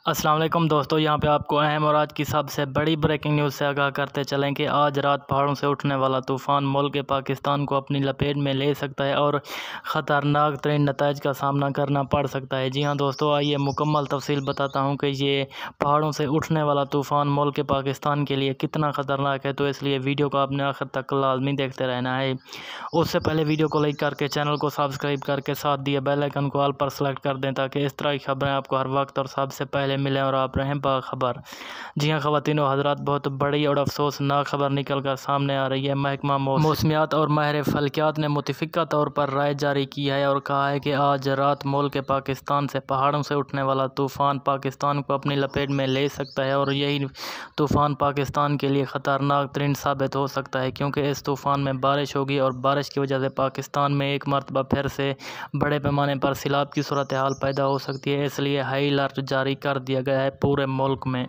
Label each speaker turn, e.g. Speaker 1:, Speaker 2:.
Speaker 1: अस्सलाम वालेकुम दोस्तों, यहाँ पे आपको अहम और आज की सबसे बड़ी ब्रेकिंग न्यूज़ से आगाह करते चलें कि आज रात पहाड़ों से उठने वाला तूफ़ान मुल्क पाकिस्तान को अपनी लपेट में ले सकता है और ख़तरनाक तरीन नताइज का सामना करना पड़ सकता है। जी हाँ दोस्तों, आइए मुकम्मल तफसील बताता हूँ कि ये पहाड़ों से उठने वाला तूफ़ान मुल्क पाकिस्तान के लिए कितना ख़तरनाक है, तो इसलिए वीडियो को आपने आखिर तक लाजमी देखते रहना है। उससे पहले वीडियो को लाइक करके चैनल को सब्सक्राइब करके साथ दिए बेल आइकन को ऑल पर सेलेक्ट कर दें ताकि इस तरह की खबरें आपको हर वक्त और सबसे पहले मिलें और आप रहें बाखबर। जी हाँ ख़वातीनो हज़रात, बहुत बड़ी और अफसोसनाक खबर निकल कर सामने आ रही है। महकमा मौसमियात और माहिर फल्कियात ने मुतफ़िका तौर पर राय जारी की है और कहा है कि आज रात मुल्क पाकिस्तान से पहाड़ों से उठने वाला तूफ़ान पाकिस्तान को अपनी लपेट में ले सकता है और यही तूफ़ान पाकिस्तान के लिए ख़तरनाक तरीन साबित हो सकता है, क्योंकि इस तूफ़ान में बारिश होगी और बारिश की वजह से पाकिस्तान में एक मरतबा फिर से बड़े पैमाने पर सैलाब की सूरत हाल पैदा हो सकती है। इसलिए हाई अलर्ट जारी कर दिया गया है पूरे मुल्क में।